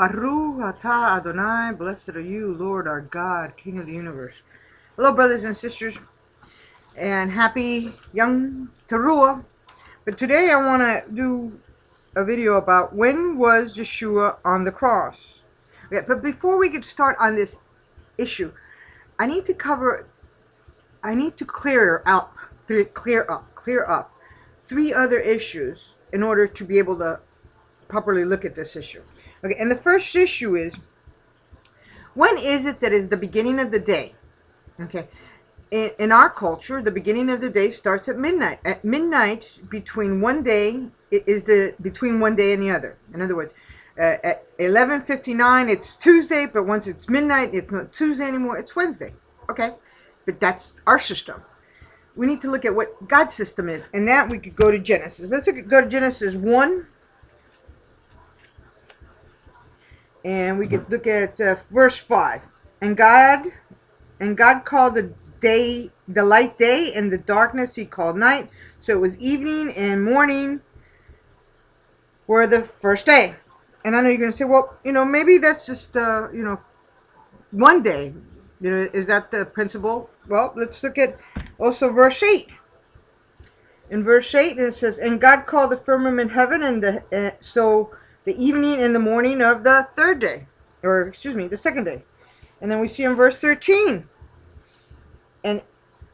Baruch atah Adonai, blessed are you, Lord our God, King of the universe. Hello, brothers and sisters, and happy Yom Teruah. But today I want to do a video about when was Yeshua on the cross. Okay, but before we get started on this issue, I need to clear up three other issues in order to be able to properly look at this issue. Okay, and the first issue is, when is it that is the beginning of the day? Okay, in our culture, the beginning of the day starts at midnight. At midnight, between one day between one day and the other. In other words, at 11:59, it's Tuesday, but once it's midnight, it's not Tuesday anymore. It's Wednesday. Okay, but that's our system. We need to look at what God's system is, and that we could go to Genesis. Let's go to Genesis 1, and we could look at verse 5. And God called the light day, and the darkness He called night. So it was evening and morning were the first day. And I know you're going to say, well, maybe that's just one day. Is that the principle? Well, let's look at also verse 8. In verse 8, it says, and God called the firmament heaven, and so the evening and the morning of the third day, or excuse me, the second day. And then we see in verse 13, and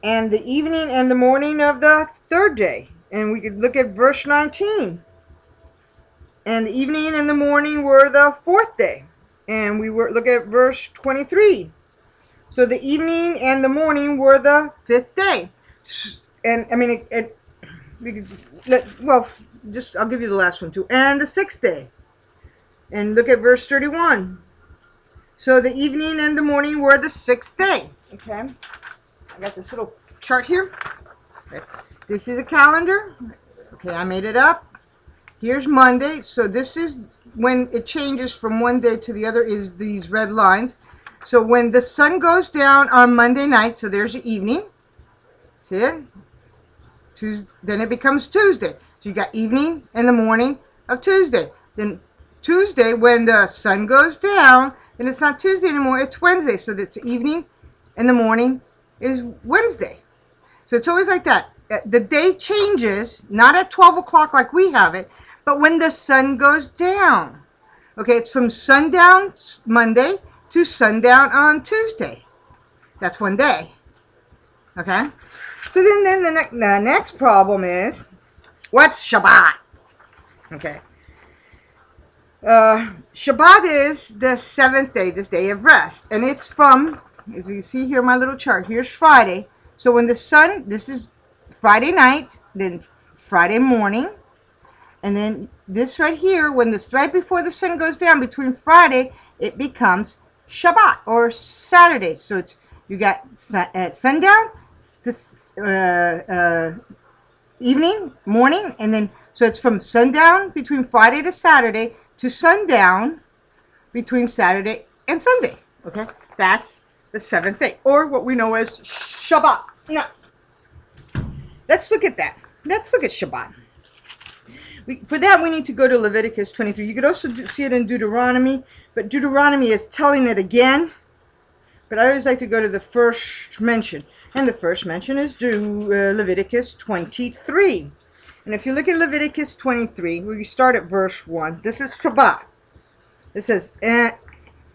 the evening and the morning of the third day. And we could look at verse 19. And the evening and the morning were the fourth day. And we look at verse 23. So the evening and the morning were the fifth day. And I mean, I'll give you the last one too. And the sixth day. And look at verse 31. So the evening and the morning were the sixth day. Okay. I got this little chart here. Okay. This is a calendar. Okay, I made it up. Here's Monday. So this is when it changes from one day to the other, is these red lines. So when the sun goes down on Monday night, so there's the evening. See it? Tuesday, then it becomes Tuesday. So you got evening and the morning of Tuesday. Then Tuesday, when the sun goes down, then it's not Tuesday anymore, it's Wednesday. So that's evening and the morning is Wednesday. So it's always like that. The day changes, not at 12 o'clock like we have it, but when the sun goes down. Okay, it's from sundown Monday to sundown on Tuesday. That's one day. Okay? So then the next problem is, what's Shabbat? Okay. Shabbat is the seventh day, this day of rest. And it's from, if you see here my little chart, here's Friday. So when the sun, this is Friday night, then Friday morning. And then this right here, when this right before the sun goes down, between Friday, it becomes Shabbat or Saturday. So it's, you got at sundown, this evening, morning, and then so it's from sundown between Friday to Saturday to sundown between Saturday and Sunday. Okay, that's the seventh day, or what we know as Shabbat. Now, let's look at that. Let's look at Shabbat. For that, we need to go to Leviticus 23. You could also see it in Deuteronomy, but Deuteronomy is telling it again. But I always like to go to the first mention. And the first mention is Leviticus 23. And if you look at Leviticus 23, we start at verse 1. This is Shabbat. It says, and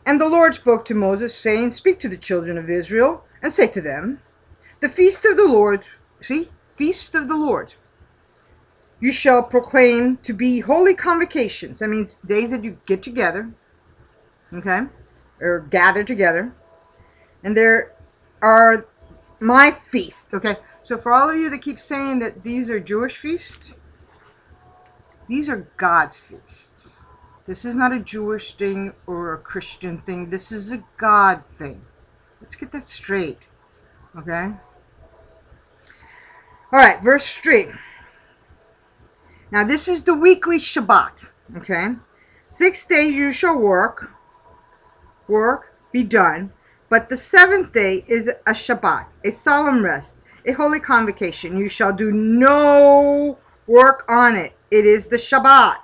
the Lord spoke to Moses, saying, speak to the children of Israel, and say to them, the feast of the Lord, see, feast of the Lord, you shall proclaim to be holy convocations. That means days that you get together, okay, or gather together. And there are my feasts, okay? So for all of you that keep saying that these are Jewish feasts, these are God's feasts. This is not a Jewish thing or a Christian thing. This is a God thing. Let's get that straight, okay? All right, verse 3. Now this is the weekly Shabbat, okay? 6 days you shall work, be done. But the seventh day is a Shabbat, a solemn rest, a holy convocation. You shall do no work on it. It is the Shabbat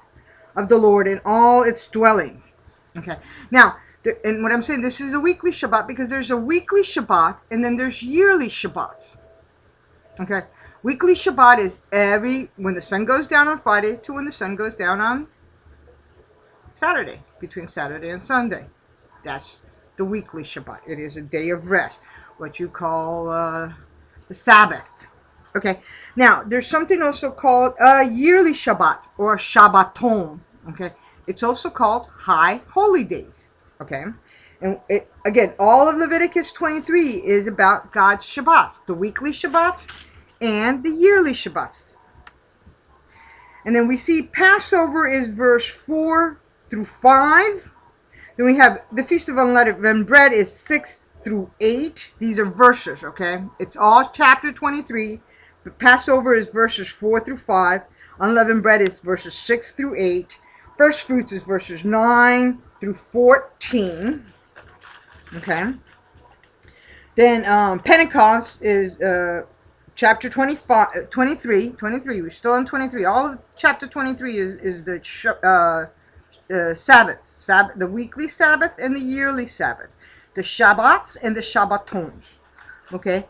of the Lord in all its dwellings. Okay. Now, and what I'm saying, this is a weekly Shabbat because there's a weekly Shabbat and then there's yearly Shabbat. Okay. Weekly Shabbat is when the sun goes down on Friday to when the sun goes down on Saturday, between Saturday and Sunday. That's the weekly Shabbat. It is a day of rest, what you call the Sabbath. Okay. Now, there's something also called a yearly Shabbat or a Shabbaton. Okay. It's also called high holy days. Okay. And again, all of Leviticus 23 is about God's Shabbats, the weekly Shabbats and the yearly Shabbats. And then we see Passover is verse 4 through 5. Then we have the Feast of Unleavened Bread is 6 through 8. These are verses, okay? It's all chapter 23. But Passover is verses 4 through 5. Unleavened Bread is verses 6 through 8. First Fruits is verses 9 through 14. Okay? Then Pentecost is chapter 23. We're still on 23. All of chapter 23 is the Sabbaths, the weekly Sabbath and the yearly Sabbath, the Shabbats and the Shabbatons. Okay.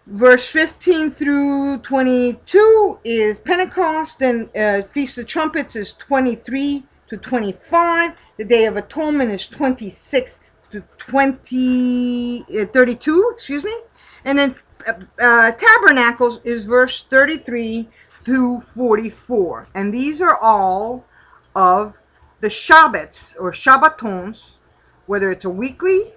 Verse 15 through 22 is Pentecost, and Feast of Trumpets is 23 to 25. The Day of Atonement is 26 to 32, excuse me. And then Tabernacles is verse 33 through 44. And these are all of the Shabbats or Shabbatons, whether it's a weekly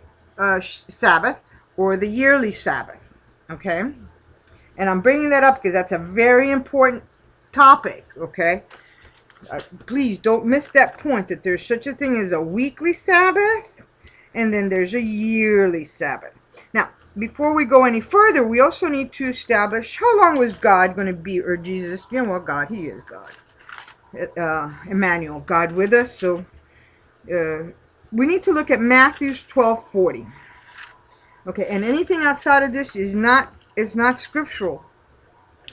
Sabbath or the yearly Sabbath. Okay? And I'm bringing that up because that's a very important topic. Okay? Please don't miss that point that there's such a thing as a weekly Sabbath and then there's a yearly Sabbath. Now, before we go any further, we also need to establish how long was God going to be, or Jesus, you know what, God, he is God. Emmanuel, God with us. So we need to look at Matthew 12:40. Okay, and anything outside of this is not scriptural.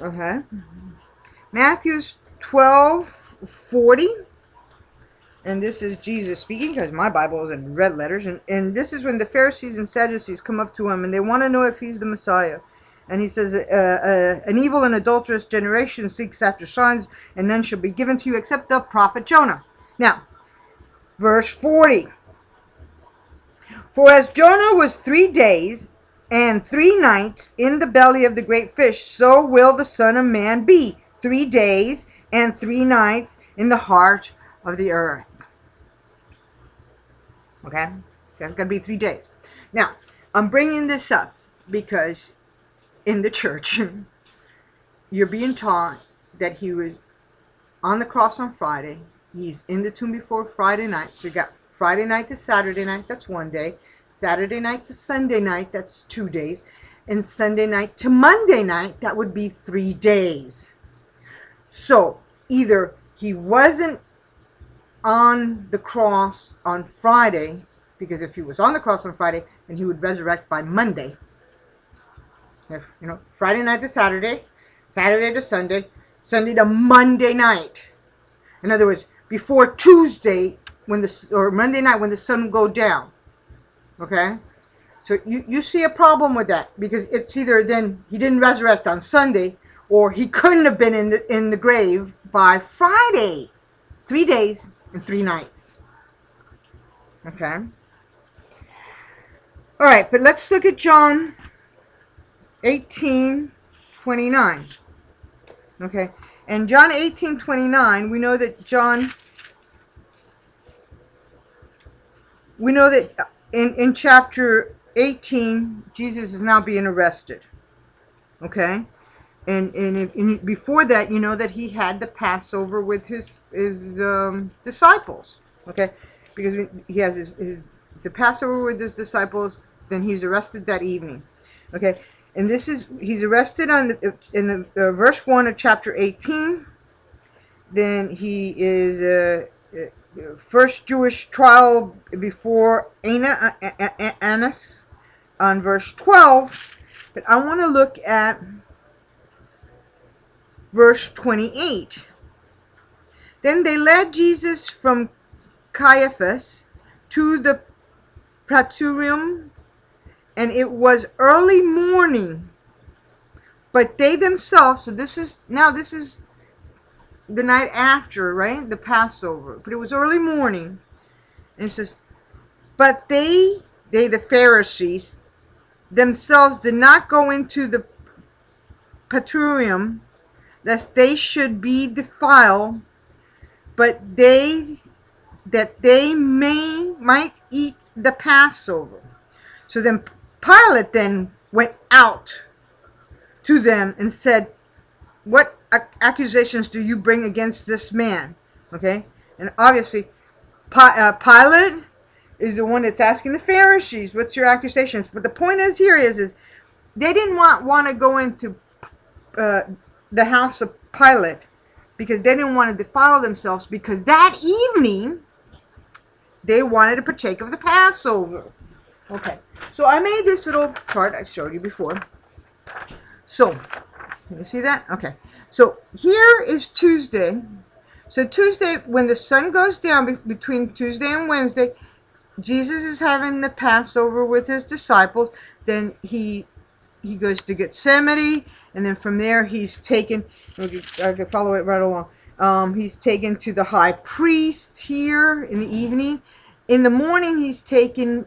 Okay, Matthew 12:40, and this is Jesus speaking because my Bible is in red letters, and this is when the Pharisees and Sadducees come up to him and they want to know if he's the Messiah. And he says, an evil and adulterous generation seeks after signs, and none shall be given to you except the prophet Jonah. Now, verse 40. For as Jonah was 3 days and 3 nights in the belly of the great fish, so will the Son of Man be 3 days and 3 nights in the heart of the earth. Okay? That's going to be 3 days. Now, I'm bringing this up because in the church, you're being taught that he was on the cross on Friday. He's in the tomb before Friday night. So you got Friday night to Saturday night, that's 1 day. Saturday night to Sunday night, that's 2 days. And Sunday night to Monday night, that would be 3 days. So either he wasn't on the cross on Friday, because if he was on the cross on Friday, then he would resurrect by Monday. If, Friday night to Saturday, Saturday to Sunday, Sunday to Monday night. In other words, before Tuesday or Monday night when the sun would go down. Okay? So you see a problem with that because it's either then he didn't resurrect on Sunday or he couldn't have been in the grave by Friday. 3 days and 3 nights. Okay? All right, but let's look at John 18:29. Okay, and John 18:29, we know that in chapter 18, Jesus is now being arrested. Okay, and before that, you know that he had the Passover with his disciples. Okay, because he has the Passover with his disciples, then he's arrested that evening. Okay. And he's arrested in verse 1 of chapter 18. Then he is first Jewish trial before Annas on verse 12. But I want to look at verse 28. Then they led Jesus from Caiaphas to the praetorium, and it was early morning. But they themselves, so this is the night after, right? The Passover. But it was early morning. And it says, but they, the Pharisees, themselves did not go into the praetorium, lest they should be defiled, but that they might eat the Passover. So then Pilate then went out to them and said, what accusations do you bring against this man? Okay, and obviously Pilate is the one that's asking the Pharisees, what's your accusations? But the point is here is they didn't want to go into the house of Pilate because they didn't want to defile themselves, because that evening they wanted to partake of the Passover. Okay, so I made this little chart I showed you before. So, can you see that? Okay, so here is Tuesday. So Tuesday, when the sun goes down between Tuesday and Wednesday, Jesus is having the Passover with his disciples. Then he goes to Gethsemane, and then from there he's taken, I can follow it right along. He's taken to the high priest here in the evening. In the morning,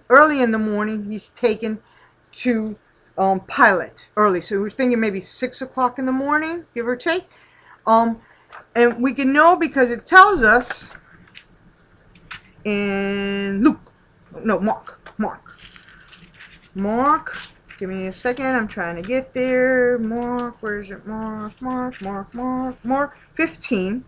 early in the morning, he's taken to Pilate early. So we're thinking maybe 6 o'clock in the morning, give or take. And we can know because it tells us in Mark. Give me a second. I'm trying to get there. Mark, where is it? Mark 15.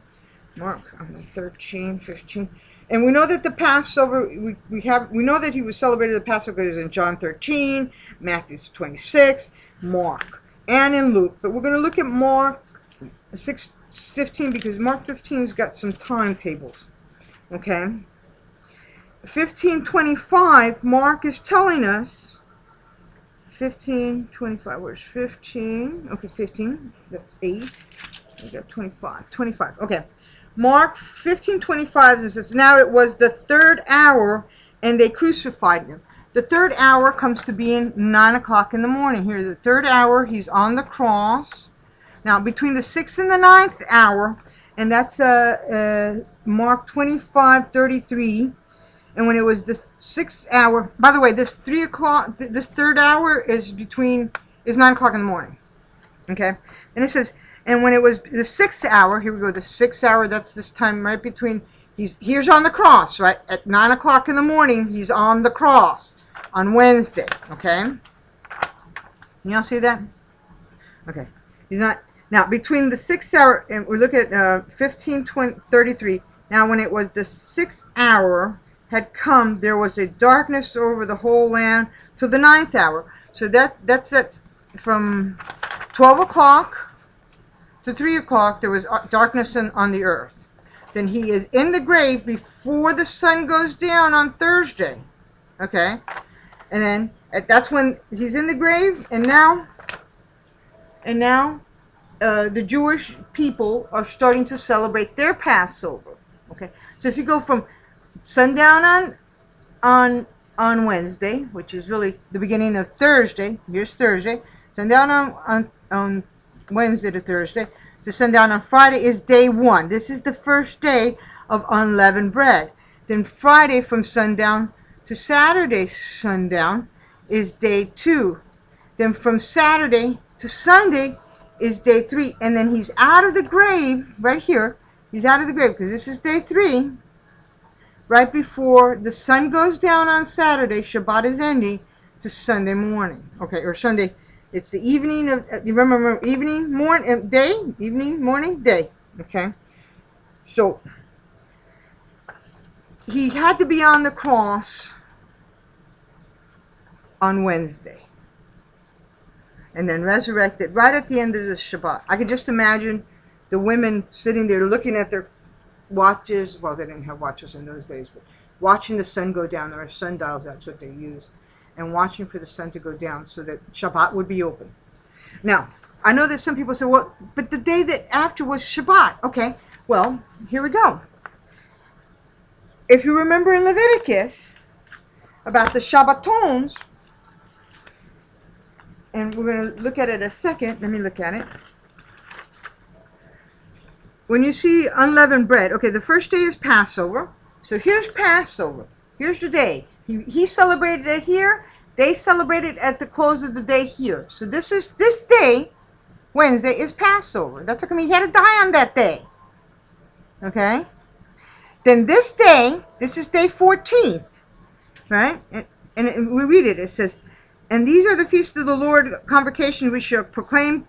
Mark 13, 15. And we know that the Passover, we know that he was celebrated the Passover in John 13, Matthew 26, Mark, and in Luke. But we're going to look at Mark 15 because Mark 15's got some timetables. Okay? 15:25, Mark is telling us 15:25. Where's 15? Okay, 15. That's 8. We got 25. 25. Okay. Mark 15:25 says, now it was the third hour, and they crucified him. The third hour comes to being 9 o'clock in the morning. Here, the third hour, he's on the cross. Now, between the 6th and the 9th hour, and that's Mark 25:33. And when it was the 6th hour, by the way, this 3 o'clock, this third hour is 9 o'clock in the morning. Okay? And it says, and when it was the 6th hour, here we go, the 6th hour, that's this time right between, here's on the cross, right? At 9 o'clock in the morning, he's on the cross on Wednesday. Okay? Can y'all see that? Okay. He's not, now between the 6th hour, and we look at 15:33. Now when it was the 6th hour had come, there was a darkness over the whole land till the 9th hour. So that's from 12 o'clock to 3 o'clock, there was darkness on the earth. Then he is in the grave before the sun goes down on Thursday. Okay? And then that's when he's in the grave, and now the Jewish people are starting to celebrate their Passover. Okay? So if you go from sundown on Wednesday, which is really the beginning of Thursday. Here's Thursday. Sundown on Wednesday to Thursday. To sundown on Friday is day 1. This is the first day of unleavened bread. Then Friday from sundown to Saturday sundown is day 2. Then from Saturday to Sunday is day 3. And then he's out of the grave right here. He's out of the grave because this is day 3. Right before the sun goes down on Saturday, Shabbat is ending, to Sunday morning. Okay, or Sunday. It's the evening of, you remember, evening, morning, day, evening, morning, day. Okay? So, he had to be on the cross on Wednesday. And then resurrected right at the end of the Shabbat. I could just imagine the women sitting there looking at their watches. Well, they didn't have watches in those days, but watching the sun go down. There are sundials, that's what they used. And watching for the sun to go down so that Shabbat would be open. Now, I know that some people say, well, but the day that after was Shabbat. Okay, well, here we go. if you remember in Leviticus about the Shabbatons, and we're going to look at it a second. Let me look at it. When you see unleavened bread, okay, the first day is Passover. So here's Passover. Here's the day. He celebrated it here. They celebrated at the close of the day here. So this day, Wednesday, is Passover. That's how come he had to die on that day. Okay? Then this day, this is day 14th, right? And we read it. It says, and these are the feasts of the Lord, convocation, which shall proclaim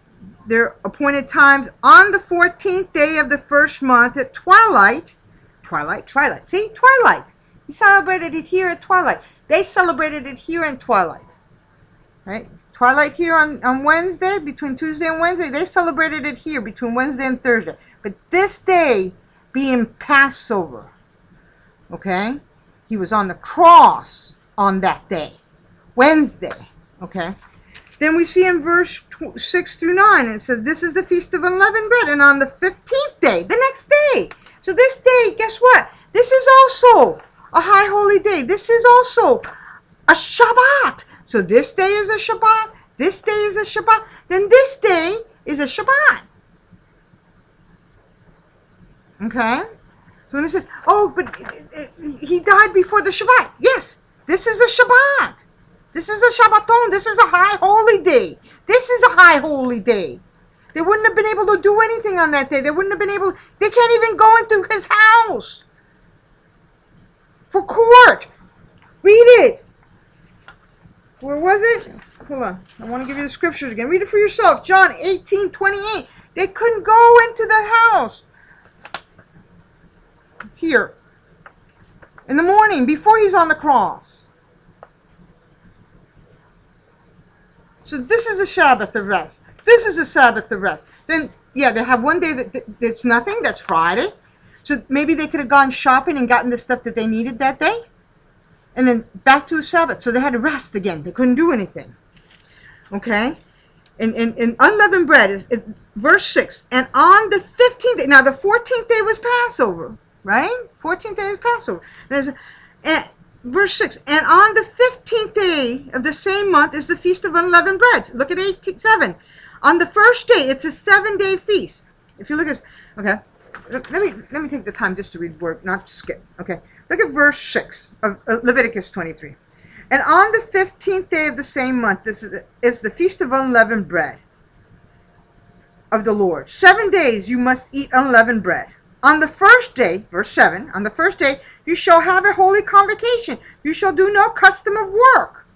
their appointed times on the 14th day of the first month at twilight. Twilight. See? Twilight. He celebrated it here at twilight. They celebrated it here in twilight. Right? Twilight here on Wednesday, between Tuesday and Wednesday. They celebrated it here between Wednesday and Thursday. But this day being Passover. Okay? He was on the cross on that day. Wednesday. Okay? Then we see in verse 6 through 9, it says, this is the feast of unleavened bread, and on the 15th day, the next day. So this day, guess what? This is also a high holy day. This is also a Shabbat. So this day is a Shabbat. This day is a Shabbat. Then this day is a Shabbat. Okay? So when it says, oh, but he died before the Shabbat. Yes, this is a Shabbat. This is a Shabbaton. This is a high holy day. This is a high holy day. They wouldn't have been able to do anything on that day. They wouldn't have been able, they can't even go into his house for court. Read it. Where was it? Hold on. I want to give you the scriptures again. Read it for yourself. John 18:28. They couldn't go into the house here in the morning before he's on the cross. So this is a Sabbath of rest. This is a Sabbath of rest. Then, yeah, they have one day that's nothing. That's Friday. So maybe they could have gone shopping and gotten the stuff that they needed that day. And then back to a Sabbath. So they had to rest again. They couldn't do anything. Okay? And unleavened bread is verse 6. And on the 15th day. Now the 14th day was Passover. Right? 14th day is Passover. And verse 6, and on the 15th day of the same month is the Feast of Unleavened Bread. Look at 7. On the first day, it's a 7-day feast. If you look at, okay, let me take the time just to read word, not skip. Okay, look at verse 6 of Leviticus 23. And on the 15th day of the same month, this is the Feast of Unleavened Bread of the Lord. 7 days you must eat unleavened bread. On the first day, verse 7, on the first day, you shall have a holy convocation. You shall do no custom of work.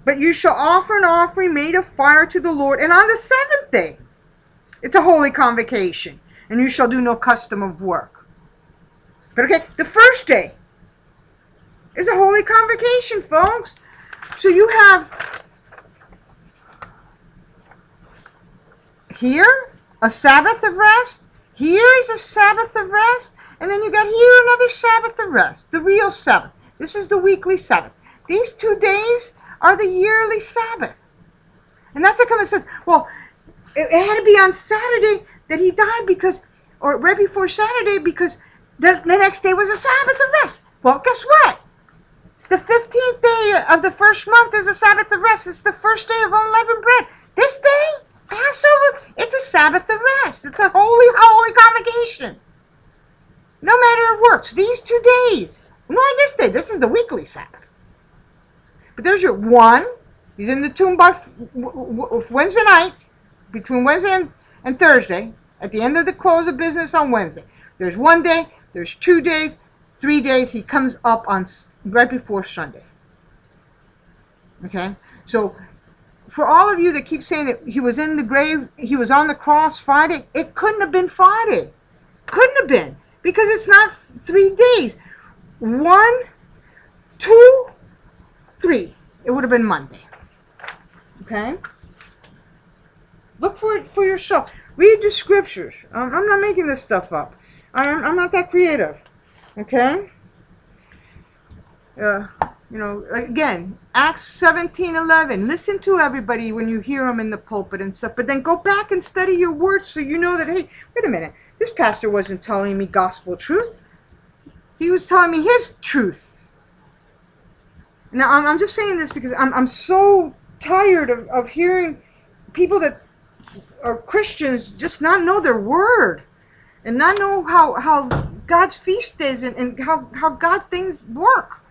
But you shall offer an offering made of fire to the Lord. And on the 7th day, it's a holy convocation. And you shall do no custom of work. But okay, the first day is a holy convocation, folks. So you have here a Sabbath of rest. Here's a Sabbath of rest, and then you got here another Sabbath of rest, the real Sabbath. This is the weekly Sabbath. These 2 days are the yearly Sabbath. And that's how come it says, well, it had to be on Saturday that he died because, or right before Saturday because the next day was a Sabbath of rest. Well, guess what? The 15th day of the first month is a Sabbath of rest. It's the first day of unleavened bread. This day, Passover, it's a Sabbath of rest. It's a holy convocation. No matter if it works. These 2 days. Nor this day. This is the weekly Sabbath. But there's your one. He's in the tomb by Wednesday night. Between Wednesday and Thursday. At the end of the close of business on Wednesday. There's 1 day. There's 2 days. 3 days. He comes up on right before Sunday. Okay? So for all of you that keep saying that he was in the grave, he was on the cross Friday, it couldn't have been Friday. Couldn't have been. Because it's not 3 days. 1, 2, 3. It would have been Monday. Okay? Look for it for yourself. Read the scriptures. I'm not making this stuff up. I'm not that creative. Okay? You know, again, Acts 17:11. Listen to everybody when you hear them in the pulpit and stuff. But then go back and study your words so you know that, hey, wait a minute. This pastor wasn't telling me gospel truth. He was telling me his truth. Now, I'm just saying this because I'm so tired of hearing people that are Christians just not know their word and not know how God's feast days and how God things work.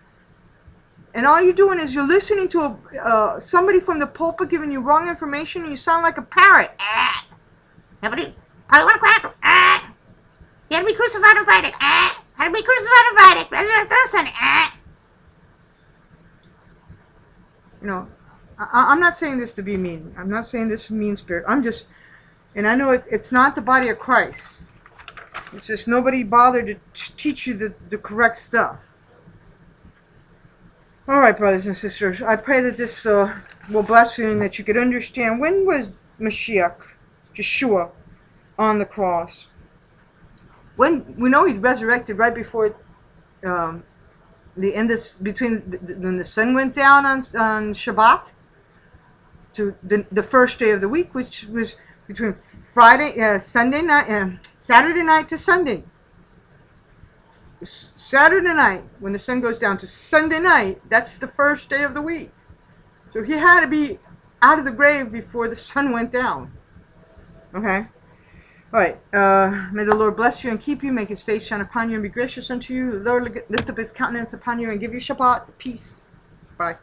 And all you're doing is you're listening to somebody from the pulpit giving you wrong information, and you sound like a parrot. Everybody, probably want a cracker. You had to be crucified on Friday. Had to be crucified on Friday. Resurrected on Sunday. You know, I'm not saying this to be mean. I'm not saying this mean spirit. I'm just, and I know it's not the body of Christ. It's just nobody bothered to teach you the correct stuff. All right, brothers and sisters, I pray that this will bless you and that you could understand when was Mashiach, Yeshua, on the cross. When we know he resurrected right before the end of, between when the sun went down on Shabbat to the first day of the week, which was between Sunday night, Saturday night to Sunday. Saturday night, when the sun goes down, to Sunday night, that's the first day of the week. So he had to be out of the grave before the sun went down. Okay? Alright, may the Lord bless you and keep you, make his face shine upon you and be gracious unto you. The Lord lift up his countenance upon you and give you Shabbat, peace. Bye.